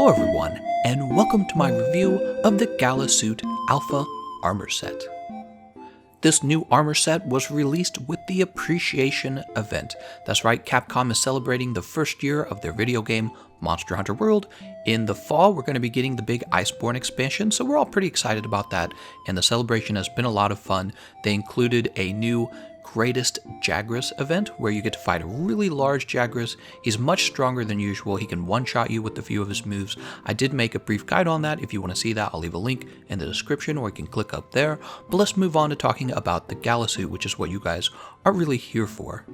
Hello everyone, and welcome to my review of the Gala Suit Alpha Armor Set. This new armor set was released with the Appreciation event. That's right, Capcom is celebrating the first year of their video game, Monster Hunter World. In the fall, we're going to be getting the big Iceborne expansion, so we're all pretty excited about that, and the celebration has been a lot of fun. They included a new Greatest Jagras event where you get to fight a really large Jagras. He's much stronger than usual. He can one-shot you with a few of his moves. I did make a brief guide on that. If you want to see that, I'll leave a link in the description or you can click up there. But let's move on to talking about the Gala Suit, which is what you guys are really here for.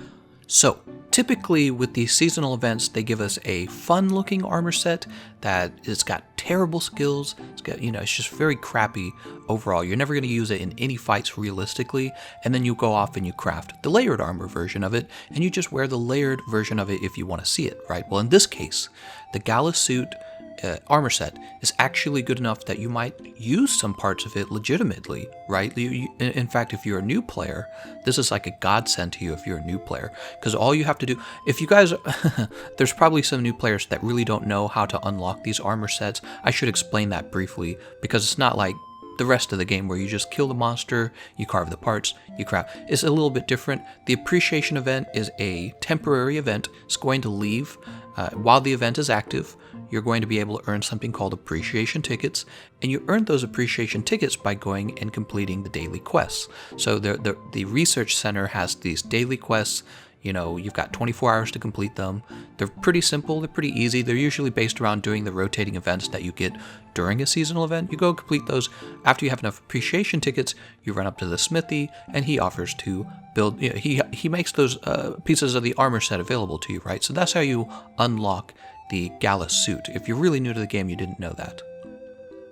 So, typically with these seasonal events, they give us a fun-looking armor set that has got terrible skills. It's got, it's just very crappy overall. You're never going to use it in any fights realistically, and then you go off and you craft the layered armor version of it, and you just wear the layered version of it if you want to see it, right? Well, in this case, the Gala Suit armor set is actually good enough that you might use some parts of it legitimately, right? In fact, if you're a new player, this is like a godsend to you if you're a new player, because all you have to do, if you guys, there's probably some new players that really don't know how to unlock these armor sets. I should explain that briefly, because it's not like the rest of the game where you just kill the monster, you carve the parts, you craft. It's a little bit different. The Appreciation event is a temporary event. It's going to leave while the event is active. You're going to be able to earn something called Appreciation Tickets, and you earn those Appreciation Tickets by going and completing the daily quests. So the research center has these daily quests. You've got 24 hours to complete them. They're pretty simple, they're pretty easy. They're usually based around doing the rotating events that you get during a seasonal event. You go complete those. After you have enough Appreciation Tickets, you run up to the smithy, and he offers to build, he makes those pieces of the armor set available to you, right? So that's how you unlock the Gala Suit. If you're really new to the game, you didn't know that.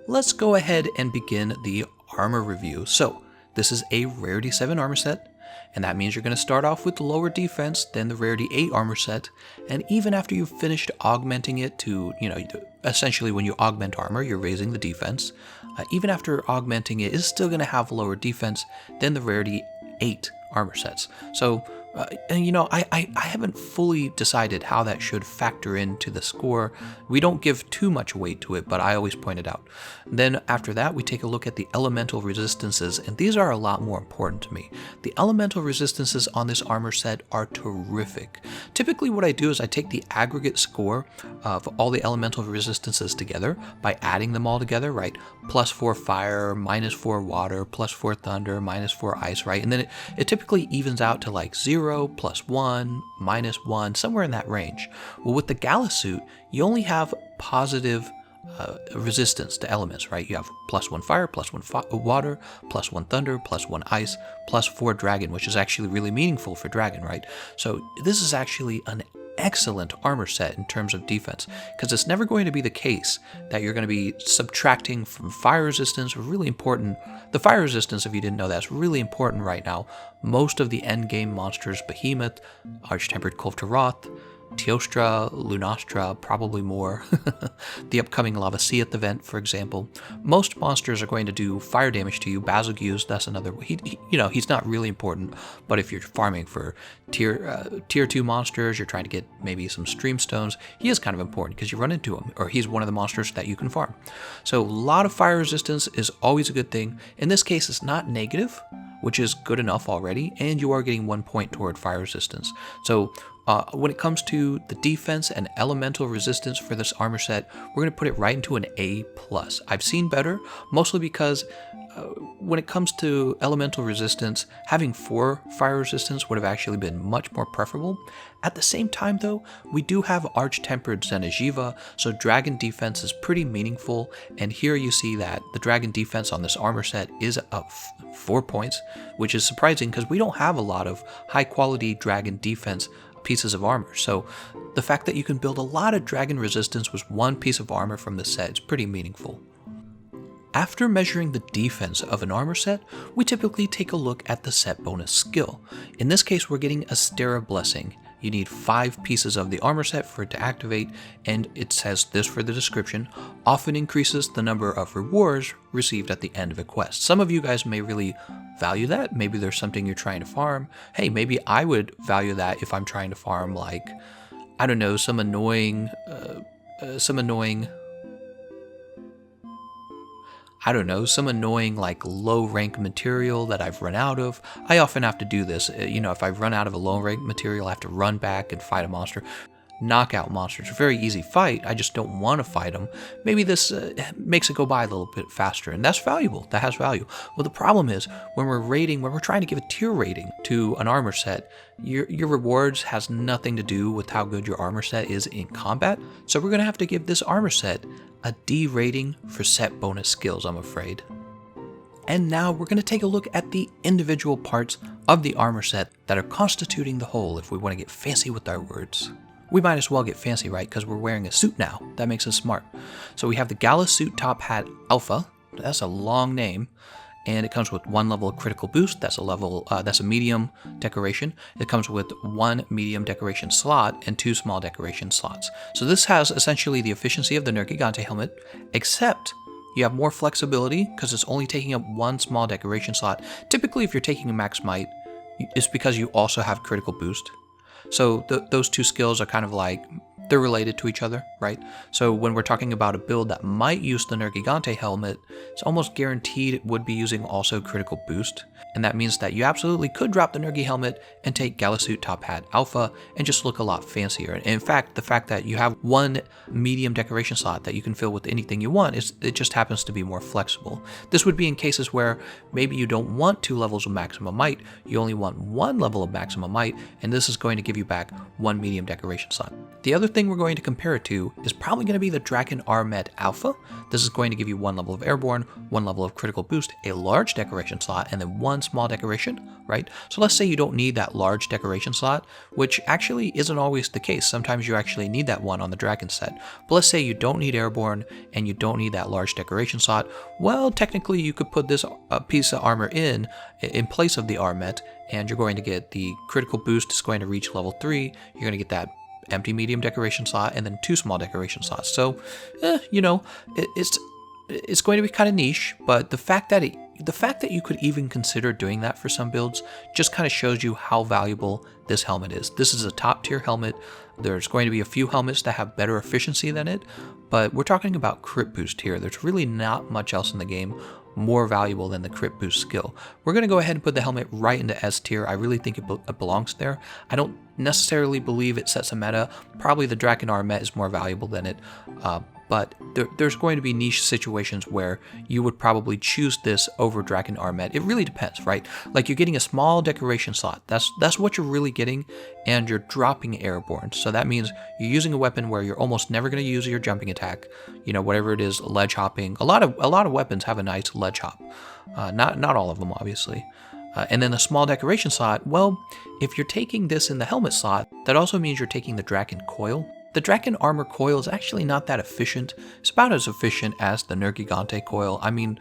Let's go ahead and begin the armor review. So, this is a Rarity 7 armor set, and that means you're going to start off with lower defense than the Rarity 8 armor set, and even after you've finished augmenting it to, essentially when you augment armor, you're raising the defense. Even after augmenting it, it's still going to have lower defense than the Rarity 8 armor sets. So, I haven't fully decided how that should factor into the score. We don't give too much weight to it, but I always point it out. Then after that, we take a look at the elemental resistances, and these are a lot more important to me. The elemental resistances on this armor set are terrific. Typically what I do is I take the aggregate score of all the elemental resistances together by adding them all together, right? +4 fire, -4 water, +4 thunder, -4 ice, right? And then it typically evens out to like 0, +1, -1, somewhere in that range. Well, with the Gala Suit, you only have positive resistance to elements, right? You have +1 fire, +1 water, +1 thunder, +1 ice, +4 dragon, which is actually really meaningful for dragon, right? So this is actually an excellent armor set in terms of defense, because it's never going to be the case that you're going to be subtracting from fire resistance. Really important. The fire resistance, if you didn't know, that's really important right now. Most of the end game monsters, Behemoth, Arch-Tempered Kulftaroth, Teostra, Lunastra, probably more. The upcoming Lavaciath event, for example. Most monsters are going to do fire damage to you. Bazilgues, that's another. He's not really important, but if you're farming for tier 2 monsters, you're trying to get maybe some stream stones, he is kind of important because you run into him, or he's one of the monsters that you can farm. So a lot of fire resistance is always a good thing. In this case, it's not negative, which is good enough already, and you are getting 1 point toward fire resistance. So when it comes to the defense and elemental resistance for this armor set, we're going to put it right into an A+. I've seen better, mostly because when it comes to elemental resistance, having 4 fire resistance would have actually been much more preferable. At the same time, though, we do have Arch-Tempered Xeno'jiiva, so dragon defense is pretty meaningful, and here you see that the dragon defense on this armor set is up 4 points, which is surprising because we don't have a lot of high-quality dragon defense pieces of armor. So the fact that you can build a lot of dragon resistance with 1 piece of armor from the set is pretty meaningful. After measuring the defense of an armor set, we typically take a look at the set bonus skill. In this case, we're getting Astera Blessing. You need 5 pieces of the armor set for it to activate, and it says this for the description, often increases the number of rewards received at the end of a quest. Some of you guys may really value that. Maybe there's something you're trying to farm. Hey, maybe I would value that if I'm trying to farm, like, I don't know, some annoying I don't know, some annoying like low rank material that I've run out of. I often have to do this. If I run out of a low rank material, I have to run back and fight a monster. Knockout monsters, a very easy fight. I just don't want to fight them. Maybe this makes it go by a little bit faster, and that's valuable. That has value. Well, the problem is when we're trying to give a tier rating to an armor set, your rewards has nothing to do with how good your armor set is in combat. So we're gonna have to give this armor set a D rating for set bonus skills, I'm afraid. And now we're going to take a look at the individual parts of the armor set that are constituting the whole if we want to get fancy with our words. We might as well get fancy, right? Because we're wearing a suit now. That makes us smart. So we have the Gala Suit Top Hat Alpha. That's a long name. And it comes with 1 level of critical boost. That's a medium decoration. It comes with 1 medium decoration slot and 2 small decoration slots. So this has essentially the efficiency of the Nergigante helmet, except you have more flexibility because it's only taking up 1 small decoration slot. Typically, if you're taking a max might, it's because you also have critical boost. So those 2 skills are kind of like, they're related to each other, right? So when we're talking about a build that might use the Nergigante helmet, it's almost guaranteed it would be using also critical boost. And that means that you absolutely could drop the Nergi helmet and take Gala Suit Top Hat Alpha and just look a lot fancier. And in fact, the fact that you have 1 medium decoration slot that you can fill with anything you want, it just happens to be more flexible. This would be in cases where maybe you don't want 2 levels of maximum might, you only want 1 level of maximum might, and this is going to give you back 1 medium decoration slot. The other thing we're going to compare it to is probably going to be the Draken Armet Alpha. This is going to give you 1 level of airborne, 1 level of critical boost, a large decoration slot, and then 1 small decoration, right? So let's say you don't need that large decoration slot, which actually isn't always the case. Sometimes you actually need that one on the Dragon set. But let's say you don't need airborne and you don't need that large decoration slot. Well, technically you could put this piece of armor in place of the Armet, and you're going to get the critical boost is going to reach level 3. You're going to get that empty medium decoration slot and then 2 small decoration slots. So, it's going to be kind of niche, but the fact that you could even consider doing that for some builds just kind of shows you how valuable this helmet is. This is a top tier helmet. There's going to be a few helmets that have better efficiency than it, but we're talking about crit boost here. There's really not much else in the game more valuable than the crit boost skill. We're going to go ahead and put the helmet right into S tier. I really think it belongs there. I don't necessarily believe it sets a meta. Probably the Draken Armet is more valuable than it, but there's going to be niche situations where you would probably choose this over Draken Armet. It really depends, right? Like you're getting a small decoration slot. That's what you're really getting, and you're dropping airborne. So that means you're using a weapon where you're almost never going to use your jumping attack. Whatever it is, ledge hopping. A lot of weapons have a nice ledge hop. Not all of them, obviously. And then the small decoration slot, well, if you're taking this in the helmet slot, that also means you're taking the Draken coil. The Draken armor coil is actually not that efficient. It's about as efficient as the Nergigante coil. I mean,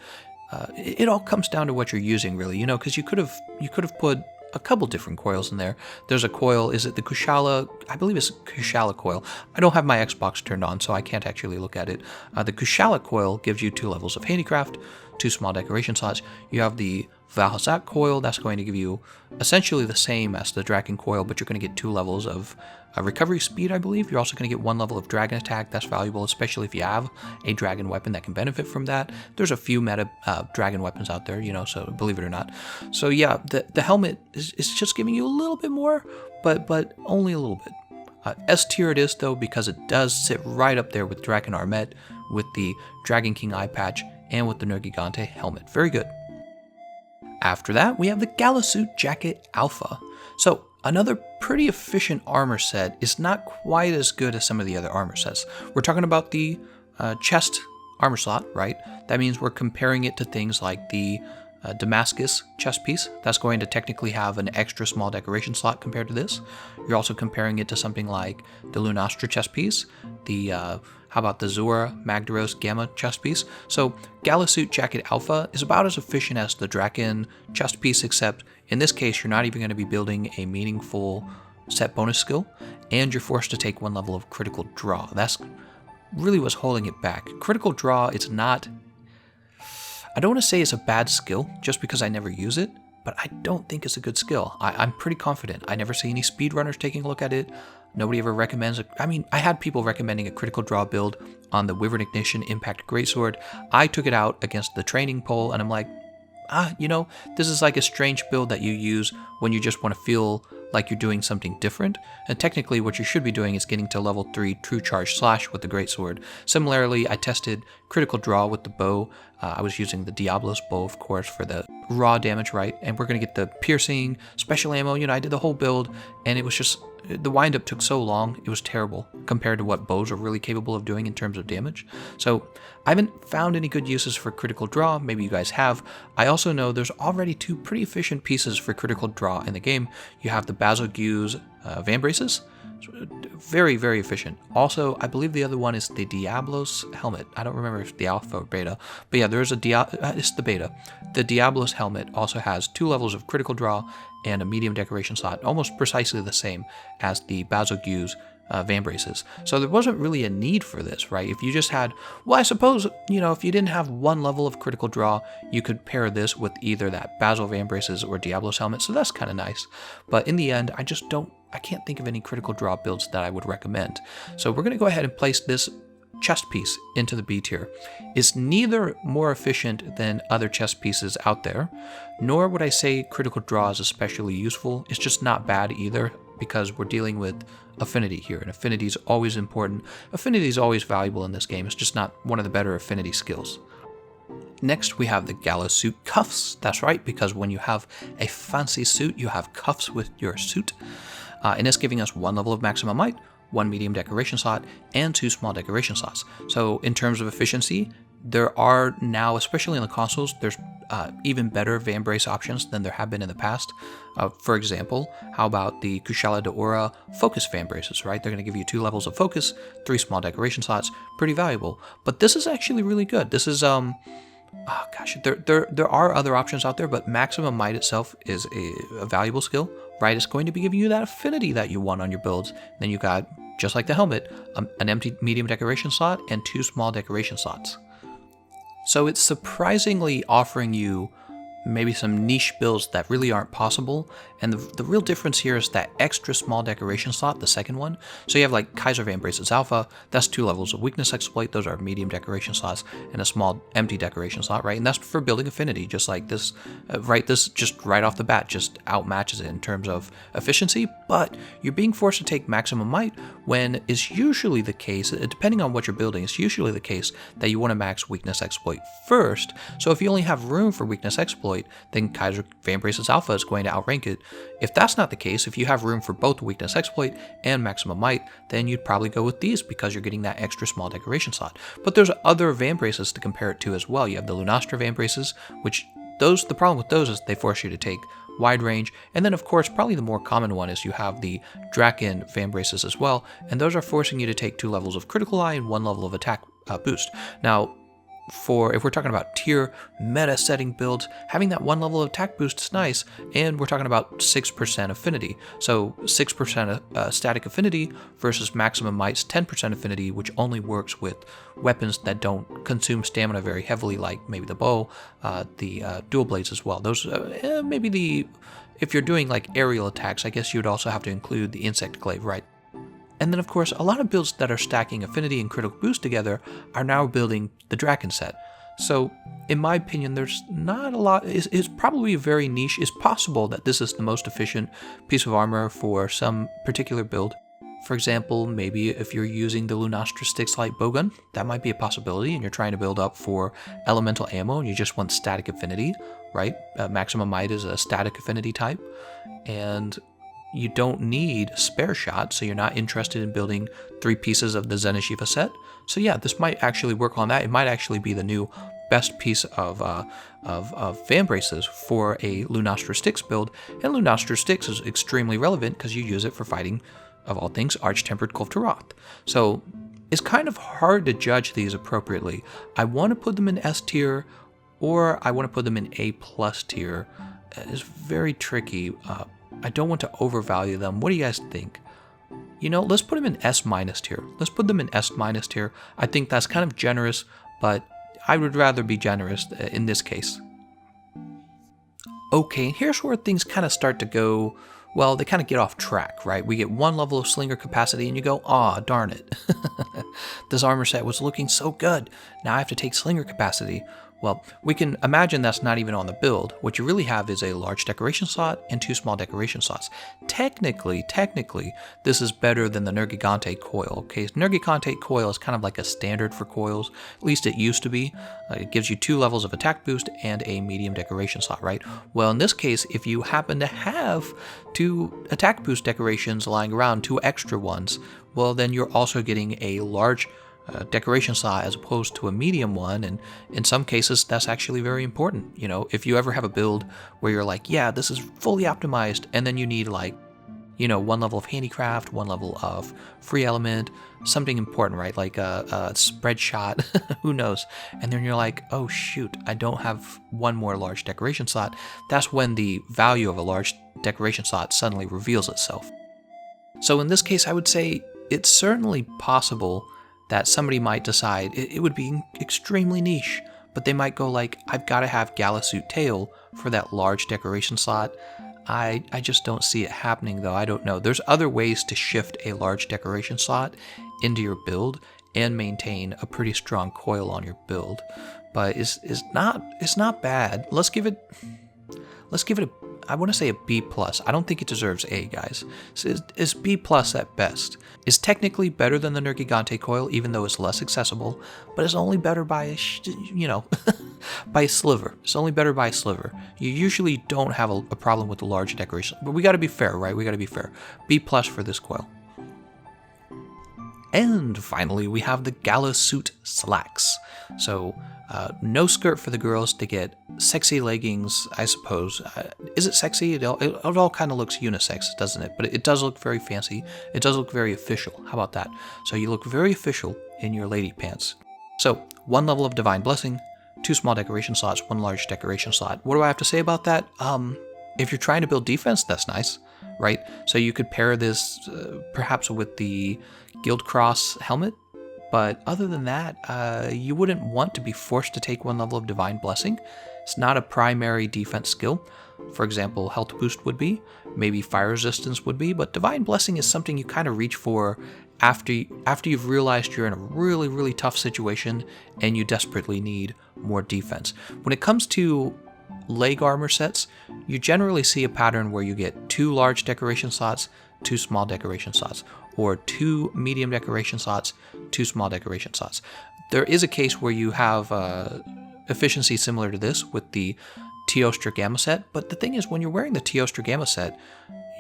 it all comes down to what you're using, really, because you could have put a couple different coils in there. There's a coil, is it the Kushala? I believe it's Kushala coil. I don't have my Xbox turned on, so I can't actually look at it. The Kushala coil gives you 2 levels of handicraft, 2 small decoration slots. You have the Valhazak coil, that's going to give you essentially the same as the Draken coil, but you're going to get 2 levels of recovery speed, I believe. You're also going to get 1 level of dragon attack. That's valuable, especially if you have a dragon weapon that can benefit from that. There's a few meta dragon weapons out there, so believe it or not. So yeah, the helmet is just giving you a little bit more, but only a little bit. S tier it is, though, because it does sit right up there with Draken Armet, with the Dragon King eye patch, and with the Nergigante helmet. Very good. After that, we have the Gala Suit Jacket Alpha. So another pretty efficient armor set is not quite as good as some of the other armor sets. We're talking about the chest armor slot, right? That means we're comparing it to things like the Damascus chest piece. That's going to technically have an extra small decoration slot compared to this. You're also comparing it to something like the Lunastra chest piece, the how about the Zora Magdaros Gamma chest piece? So Gala Suit Jacket Alpha is about as efficient as the Draken chest piece, except in this case you're not even going to be building a meaningful set bonus skill, and you're forced to take 1 level of critical draw. That's really what's holding it back. Critical draw, it's not, I don't want to say it's a bad skill just because I never use it, but I don't think it's a good skill. I'm pretty confident. I never see any speedrunners taking a look at it. Nobody ever recommends it. I mean, I had people recommending a critical draw build on the Wyvern Ignition Impact Greatsword. I took it out against the training pole, and I'm like, this is like a strange build that you use when you just want to feel like you're doing something different. And technically what you should be doing is getting to level 3 True Charge Slash with the Greatsword. Similarly, I tested critical draw with the bow. I was using the Diablo's bow, of course, for the raw damage, right? And we're going to get the piercing, special ammo. I did the whole build, and it was just, the windup took so long, it was terrible compared to what bows are really capable of doing in terms of damage. So I haven't found any good uses for critical draw. Maybe you guys have. I also know there's already 2 pretty efficient pieces for critical draw in the game. You have the Basil Gue's Van Braces. Very, very efficient. Also, I believe the other one is the Diablo's Helmet. I don't remember if it's the alpha or beta, but yeah, there's it's the beta. The Diablo's Helmet also has 2 levels of critical draw and a medium decoration slot, almost precisely the same as the Basil Gue's Van Braces. So there wasn't really a need for this, right? If you just had, well, I suppose, if you didn't have 1 level of critical draw, you could pair this with either that Basil Van Braces or Diablo's Helmet, so that's kind of nice. But in the end, I can't think of any critical draw builds that I would recommend. So we're going to go ahead and place this chest piece into the B tier. It's neither more efficient than other chest pieces out there, nor would I say critical draw is especially useful. It's just not bad either, because we're dealing with affinity here, and affinity is always important. Affinity is always valuable in this game. It's just not one of the better affinity skills. Next, we have the Gala Suit cuffs. That's right, because when you have a fancy suit, you have cuffs with your suit. And it's giving us 1 level of maximum might, 1 medium decoration slot, and 2 small decoration slots. So in terms of efficiency, there are now, especially in the consoles, there's even better Van Brace options than there have been in the past. For example, how about the Kushala de Aura Focus Van Braces, right? They're going to give you 2 levels of focus, 3 small decoration slots, pretty valuable. But this is actually really good. This is, there are other options out there, but maximum might itself is a valuable skill, right? It's going to be giving you that affinity that you want on your builds. Then you got, just like the helmet, an empty medium decoration slot and 2 small decoration slots. So it's surprisingly offering you maybe some niche builds that really aren't possible, and the real difference here is that extra small decoration slot, the second one. So you have like Kaiser Van Braces Alpha, that's 2 levels of weakness exploit, those are medium decoration slots, and a small empty decoration slot, right? And that's for building affinity, just like this, right? This just right off the bat just outmatches it in terms of efficiency, but you're being forced to take maximum might when it's usually the case, depending on what you're building, it's usually the case that you want to max weakness exploit first. So if you only have room for weakness exploit, then Kaiser Van Braces Alpha is going to outrank it. If that's not the case, if you have room for both weakness exploit and maximum might, then you'd probably go with these because you're getting that extra small decoration slot. But there's other Van Braces to compare it to as well. You have the Lunastra Van Braces, which the problem with those is they force you to take wide range, and then of course probably the more common one is you have the Draken Van Braces as well, and those are forcing you to take 2 levels of critical eye and 1 level of attack boost. Now, if we're talking about tier meta setting builds, having that 1 level of attack boost is nice, and we're talking about 6% affinity. So 6% static affinity versus maximum might's 10% affinity, which only works with weapons that don't consume stamina very heavily, like maybe the bow, the dual blades as well. Those if you're doing like aerial attacks, I guess you would also have to include the insect glaive, right? And then, of course, a lot of builds that are stacking affinity and critical boost together are now building the Draken set. So, in my opinion, there's not a lot. It's probably very niche. It's possible that this is the most efficient piece of armor for some particular build. For example, maybe if you're using the Lunastra Styx Light Bowgun, that might be a possibility, and you're trying to build up for elemental ammo and you just want static affinity, right? Maximum Might is a static affinity type, and you don't need spare shot, so you're not interested in building 3 pieces of the Zenitsuva set. So yeah, this might actually work on that. It might actually be the new best piece of Van Braces for a Lunastra Styx build, and Lunastra Styx is extremely relevant because you use it for fighting, of all things, Arch-Tempered Kulftaroth. So it's kind of hard to judge these appropriately. I want to put them in S tier, or I want to put them in A+ tier. It's very tricky. I don't want to overvalue them. What do you guys think? Let's put them in S- tier. Let's put them in S- tier. I think that's kind of generous, but I would rather be generous in this case. Okay, here's where things kind of start to go well, they kind of get off track, right? We get one level of slinger capacity and you go, aw, darn it. This armor set was looking so good. Now I have to take slinger capacity. Well, we can imagine that's not even on the build. What you really have is a large decoration slot and 2 small decoration slots. Technically, this is better than the Nergigante coil. Okay, Nergigante coil is kind of like a standard for coils. At least it used to be. It gives you 2 levels of attack boost and a medium decoration slot, right? Well, in this case, if you happen to have 2 attack boost decorations lying around, 2 extra ones, well, then you're also getting a large decoration slot as opposed to a medium one, and in some cases that's actually very important. You know, if you ever have a build where you're like, yeah, this is fully optimized, and then you need like, you know, 1 level of handicraft, 1 level of free element, something important, right? Like a spread shot, who knows? And then you're like, oh shoot, I don't have 1 more large decoration slot. That's when the value of a large decoration slot suddenly reveals itself. So in this case, I would say it's certainly possible that somebody might decide it would be extremely niche, but they might go like, I've got to have Gala Suit tail for that large decoration slot. I just don't see it happening though. I don't know. There's other ways to shift a large decoration slot into your build and maintain a pretty strong coil on your build. But it's not bad. Let's give it a, I want to say a B+. I don't think it deserves A, guys. It's B+ at best. It's technically better than the Nergigante coil, even though it's less accessible, but it's only better by by a sliver. It's only better by a sliver. You usually don't have a problem with the large decoration, but we got to be fair, right? We got to be fair. B+ for this coil. And finally, we have the Gala Suit slacks. So, no skirt for the girls. They get sexy leggings, I suppose. Is it sexy? It all kind of looks unisex, doesn't it? But it does look very fancy. It does look very official. How about that? So you look very official in your lady pants. So, 1 level of Divine Blessing, 2 small decoration slots, 1 large decoration slot. What do I have to say about that? If you're trying to build defense, that's nice, right? So you could pair this perhaps with the Guild Cross helmet. But other than that, you wouldn't want to be forced to take 1 level of Divine Blessing. It's not a primary defense skill. For example, Health Boost would be, maybe Fire Resistance would be, but Divine Blessing is something you kind of reach for after you've realized you're in a really, really tough situation and you desperately need more defense. When it comes to leg armor sets, you generally see a pattern where you get 2 large decoration slots, 2 small decoration slots, or 2 medium decoration slots, 2 small decoration slots. There is a case where you have efficiency similar to this with the Teostra Gamma set, but the thing is, when you're wearing the Teostra Gamma set,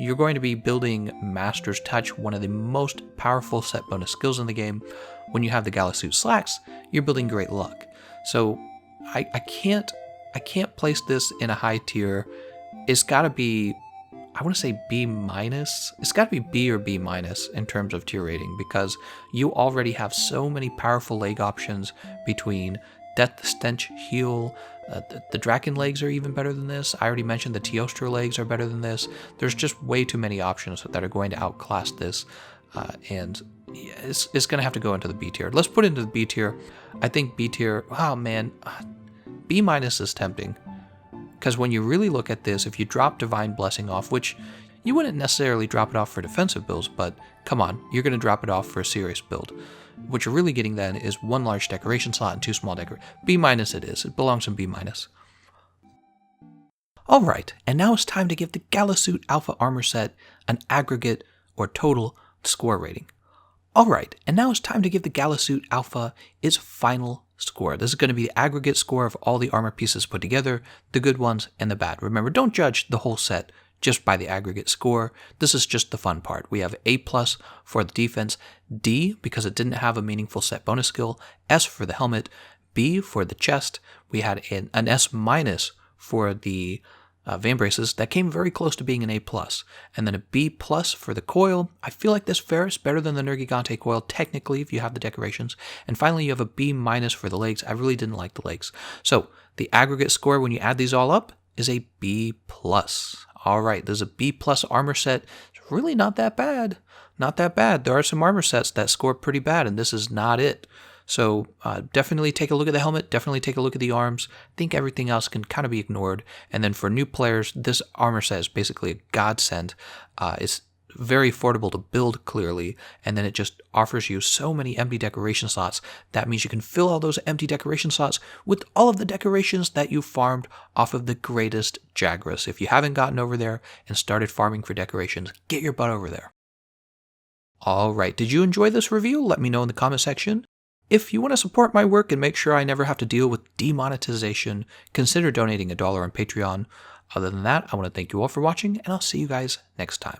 you're going to be building Master's Touch, one of the most powerful set bonus skills in the game. When you have the Gala Suit slacks, you're building Great Luck. So I can't place this in a high tier. It's got to be, I want to say B-. It's got to be B or B- in terms of tier rating, because you already have so many powerful leg options between Death Stench Heal. The Draken legs are even better than this. I already mentioned the Teostra legs are better than this. There's just way too many options that are going to outclass this, and it's going to have to go into the B tier. Let's put it into the B tier. I think B tier, oh man, B- is tempting. Because when you really look at this, if you drop Divine Blessing off, which you wouldn't necessarily drop it off for defensive builds, but come on, you're going to drop it off for a serious build. What you're really getting then is 1 large decoration slot and 2 small decoration. B- it is. It belongs in B-. Alright, and now it's time to give the Gala Suit Alpha Armor Set an aggregate or total score rating. Alright, and now it's time to give the Gala Suit Alpha its final score. This is going to be the aggregate score of all the armor pieces put together, the good ones and the bad. Remember, don't judge the whole set just by the aggregate score. This is just the fun part. We have A+ for the defense, D because it didn't have a meaningful set bonus skill, S for the helmet, B for the chest. We had an S- for the Vambraces. That came very close to being an A+. And then a B+ for the coil. I feel like this fares better than the Nergigante coil, technically, if you have the decorations. And finally, you have a B- for the legs. I really didn't like the legs. So, the aggregate score, when you add these all up, is a B+. Alright, there's a B+ armor set. It's really not that bad. Not that bad. There are some armor sets that score pretty bad, and this is not it. So definitely take a look at the helmet, definitely take a look at the arms. I think everything else can kind of be ignored. And then for new players, this armor set is basically a godsend. It's very affordable to build clearly, and then it just offers you so many empty decoration slots. That means you can fill all those empty decoration slots with all of the decorations that you farmed off of the greatest Jagras. If you haven't gotten over there and started farming for decorations, get your butt over there. Alright, did you enjoy this review? Let me know in the comment section. If you want to support my work and make sure I never have to deal with demonetization, consider donating $1 on Patreon. Other than that, I want to thank you all for watching, and I'll see you guys next time.